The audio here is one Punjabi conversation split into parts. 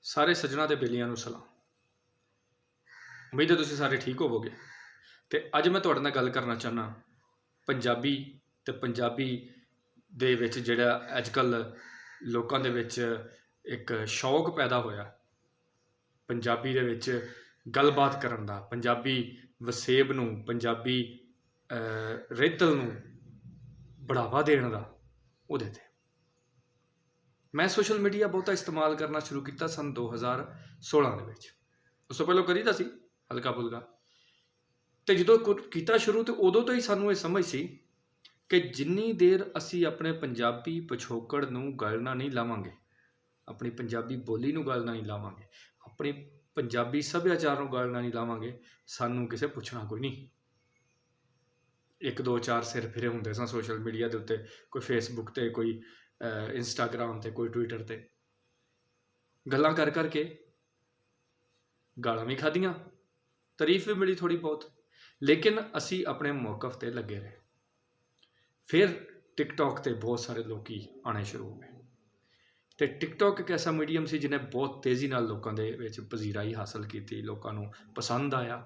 ਸਾਰੇ ਸੱਜਣਾ ਤੇ ਬੇਲੀਆਂ ਨੂੰ ਸਲਾਮ। ਉਮੀਦ ਹੈ ਤੁਸੀਂ ਸਾਰੇ ਠੀਕ ਹੋਵੋਗੇ। ਤੇ ਅੱਜ ਮੈਂ ਤੁਹਾਡੇ ਨਾਲ ਗੱਲ ਕਰਨਾ ਚਾਹੁੰਦਾ ਪੰਜਾਬੀ ਤੇ ਪੰਜਾਬੀ ਦੇ ਵਿੱਚ ਜਿਹੜਾ ਅੱਜ ਕੱਲ੍ਹ ਲੋਕਾਂ ਦੇ ਵਿੱਚ ਇੱਕ ਸ਼ੌਕ ਪੈਦਾ ਹੋਇਆ ਪੰਜਾਬੀ ਦੇ ਵਿੱਚ ਗੱਲਬਾਤ ਕਰਨ ਦਾ, ਪੰਜਾਬੀ ਵਸੇਬ ਨੂੰ, ਪੰਜਾਬੀ ਰਿਹਤਲ ਨੂੰ बढ़ावा देने का। ਉਹਦੇ ਤੇ ਮੈਂ ਸੋਸ਼ਲ ਮੀਡੀਆ ਬਹੁਤਾ ਇਸਤੇਮਾਲ ਕਰਨਾ ਸ਼ੁਰੂ ਕੀਤਾ ਸਨ 2016 ਦੇ ਵਿੱਚ। ਉਸ ਤੋਂ ਪਹਿਲਾਂ ਕਰੀਦਾ ਸੀ ਹਲਕਾ ਫੁਲਕਾ, ਤੇ ਜਦੋਂ ਕੀਤਾ ਸ਼ੁਰੂ ਤੇ ਉਦੋਂ ਤੋਂ ਹੀ ਸਾਨੂੰ ਇਹ ਸਮਝ ਸੀ ਕਿ ਜਿੰਨੀ ਦੇਰ ਅਸੀਂ ਆਪਣੇ ਪੰਜਾਬੀ ਪਿਛੋਕੜ ਨੂੰ ਗਲਣਾ ਨਹੀਂ ਲਾਵਾਂਗੇ, ਆਪਣੀ ਪੰਜਾਬੀ ਬੋਲੀ ਨੂੰ ਗਲਣਾ ਨਹੀਂ ਲਾਵਾਂਗੇ, ਆਪਣੀ ਪੰਜਾਬੀ ਸੱਭਿਆਚਾਰ ਨੂੰ ਗਲਣਾ ਨਹੀਂ ਲਾਵਾਂਗੇ, ਸਾਨੂੰ ਕਿਸੇ ਪੁੱਛਣਾ ਕੋਈ ਨਹੀਂ। एक दो चार सिर फिरे होंगे सन सोशल मीडिया के उत्ते, कोई फेसबुक ते, कोई इंस्टाग्राम ते, कोई ट्विटर ते, गल्लां कर करके गालां भी खादियां, तारीफ भी मिली थोड़ी बहुत, लेकिन असी अपने मौकफ ते लगे रहे। फिर टिकटॉक ते बहुत सारे लोग आने शुरू हो गए। तो टिकटॉक एक ऐसा मीडियम सी जिन्हें बहुत तेज़ी नाल लोगों के विच पजीराई हासिल की, लोगों को पसंद आया।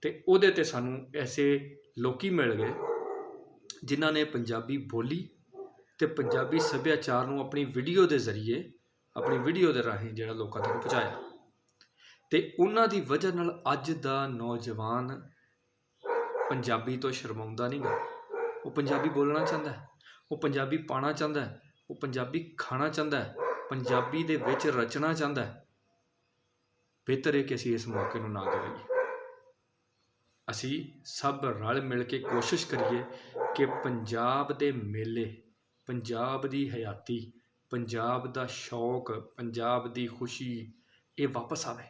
तो उहदे ते सानू ऐसे लोकी मिल गए जिन्हां ने पंजाबी बोली ते पंजाबी सभ्याचार नूं अपनी वीडियो के जरिए, अपनी वीडियो के राही जिहड़ा लोकां तक पहुँचाया। तो उन्हां दी वजह नाल अज दा नौजवान पंजाबी तो शर्माउंदा नहीं गा। वो पंजाबी बोलना चाहता है, वो पंजाबी पाना चाहता है, वो पंजाबी खाना चाहता है, पंजाबी दे विच रचना चाहता है। बेहतर है कि असीं इस मौके नूं ना गवाईए। असी सब रल मिल के कोशिश करिए कि पंजाब दे मेले, पंजाब दी हयाती, पंजाब दा शौक, पंजाब दी खुशी ये वापस आवे।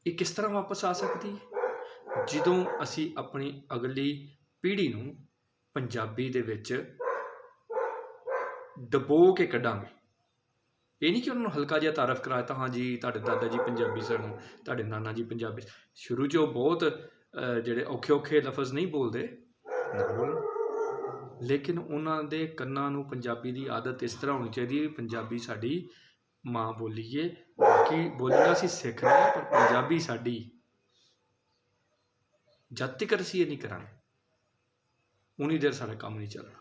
ये किस तरह वापस आ सकती है? जदों असी अपनी अगली पीढ़ी नूं पंजाबी दे विच डबो के कढ़ांगे। ये नहीं कि उन्होंने हल्का जिहा तारफ कराया, हाँ जी तुहाडे दादा जी पंजाबी सन, तुहाडे नाना जी पंजाबी। शुरू चो बहुत ਜਿਹੜੇ ਔਖੇ ਔਖੇ ਲਫ਼ਜ਼ ਨਹੀਂ ਬੋਲਦੇ ਨਾ ਬੋਲਣ, ਲੇਕਿਨ ਉਹਨਾਂ ਦੇ ਕੰਨਾਂ ਨੂੰ ਪੰਜਾਬੀ ਦੀ ਆਦਤ ਇਸ ਤਰ੍ਹਾਂ ਹੋਣੀ ਚਾਹੀਦੀ ਹੈ। ਪੰਜਾਬੀ ਸਾਡੀ ਮਾਂ ਬੋਲੀ ਹੈ, ਬਾਕੀ ਬੋਲੀਆਂ ਅਸੀਂ ਸਿੱਖਦੇ ਹਾਂ, ਪਰ ਪੰਜਾਬੀ ਸਾਡੀ। ਜਦ ਤੱਕ ਅਸੀਂ ਇਹ ਨਹੀਂ ਕਰਾਂਗੇ ਉਨੀ ਦੇਰ ਸਾਡਾ ਕੰਮ ਨਹੀਂ ਚੱਲਣਾ।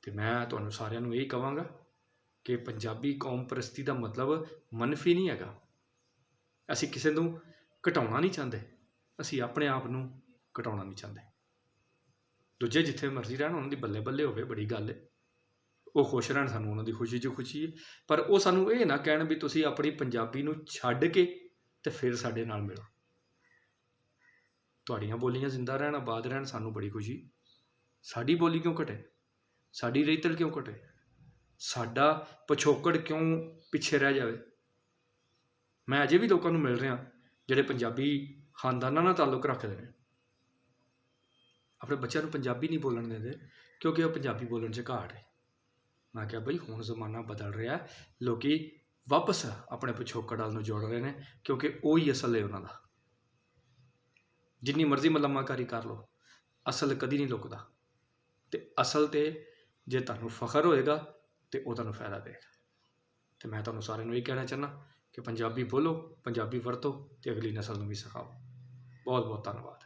ਤੇ ਮੈਂ ਤੁਹਾਨੂੰ ਸਾਰਿਆਂ ਨੂੰ ਇਹ ਕਹਾਂਗਾ ਕਿ ਪੰਜਾਬੀ ਕੌਮ ਪ੍ਰਸਤੀ ਦਾ ਮਤਲਬ ਮਨਫੀ ਨਹੀਂ ਹੈਗਾ। ਅਸੀਂ ਕਿਸੇ ਨੂੰ ਘਟਾਉਣਾ ਨਹੀਂ ਚਾਹੁੰਦੇ, ਅਸੀਂ ਆਪਣੇ ਆਪ ਨੂੰ ਘਟਾਉਣਾ ਨਹੀਂ ਚਾਹੁੰਦੇ। ਦੂਜੇ ਜਿੱਥੇ ਮਰਜ਼ੀ ਰਹਿਣ, ਉਹਨਾਂ ਦੀ ਬੱਲੇ ਬੱਲੇ ਹੋਵੇ, ਬੜੀ ਗੱਲ ਹੈ, ਉਹ ਖੁਸ਼ ਰਹਿਣ, ਸਾਨੂੰ ਉਹਨਾਂ ਦੀ ਖੁਸ਼ੀ 'ਚ ਖੁਸ਼ੀ ਹੈ। ਪਰ ਉਹ ਸਾਨੂੰ ਇਹ ਨਾ ਕਹਿਣ ਵੀ ਤੁਸੀਂ ਆਪਣੀ ਪੰਜਾਬੀ ਨੂੰ ਛੱਡ ਕੇ ਤੇ ਫਿਰ ਸਾਡੇ ਨਾਲ ਮਿਲੋ। ਤੁਹਾਡੀਆਂ ਬੋਲੀਆਂ ਜ਼ਿੰਦਾ ਰਹਿਣ, ਆਬਾਦ ਰਹਿਣ, ਸਾਨੂੰ ਬੜੀ ਖੁਸ਼ੀ। ਸਾਡੀ ਬੋਲੀ ਕਿਉਂ ਘਟੇ? ਸਾਡੀ ਰਹਿਤਲ ਕਿਉਂ ਘਟੇ? ਸਾਡਾ ਪਿਛੋਕੜ ਕਿਉਂ ਪਿੱਛੇ ਰਹਿ ਜਾਵੇ? ਮੈਂ ਅਜੇ ਵੀ ਲੋਕਾਂ ਨੂੰ ਮਿਲ ਰਿਹਾ ਜਿਹੜੇ ਪੰਜਾਬੀ ਖਾਨਦਾਨਾਂ ਨਾਲ ਤਾਲੁਕ ਰੱਖਦੇ ਨੇ, ਆਪਣੇ ਬੱਚਿਆਂ ਨੂੰ ਪੰਜਾਬੀ ਨਹੀਂ ਬੋਲਣ ਦਿੰਦੇ ਕਿਉਂਕਿ ਉਹ ਪੰਜਾਬੀ ਬੋਲਣ 'ਚ ਘਾਟ ਹੈ। ਮੈਂ ਕਿਹਾ ਬਈ ਹੁਣ ਜ਼ਮਾਨਾ ਬਦਲ ਰਿਹਾ, ਲੋਕੀ ਵਾਪਸ ਆਪਣੇ ਪਿਛੋਕੜ ਵੱਲ ਨੂੰ ਜੋੜ ਰਹੇ ਨੇ ਕਿਉਂਕਿ ਉਹੀ ਅਸਲ ਹੈ ਉਹਨਾਂ ਦਾ। ਜਿੰਨੀ ਮਰਜ਼ੀ ਮਲੰਮਾਕਾਰੀ ਕਰ ਲਓ, ਅਸਲ ਕਦੀ ਨਹੀਂ ਲੁਕਦਾ। ਅਤੇ ਅਸਲ 'ਤੇ ਜੇ ਤੁਹਾਨੂੰ ਫਖਰ ਹੋਏਗਾ ਤਾਂ ਉਹ ਤੁਹਾਨੂੰ ਫਾਇਦਾ ਦੇਗਾ। ਅਤੇ ਮੈਂ ਤੁਹਾਨੂੰ ਸਾਰਿਆਂ ਨੂੰ ਇਹ ਕਹਿਣਾ ਚਾਹੁੰਦਾ ਕਿ ਪੰਜਾਬੀ ਬੋਲੋ, ਪੰਜਾਬੀ ਵਰਤੋ ਅਤੇ ਅਗਲੀ ਨਸਲ ਨੂੰ ਵੀ ਸਿਖਾਓ। ਬਹੁਤ ਬਹੁਤ ਧੰਨਵਾਦ।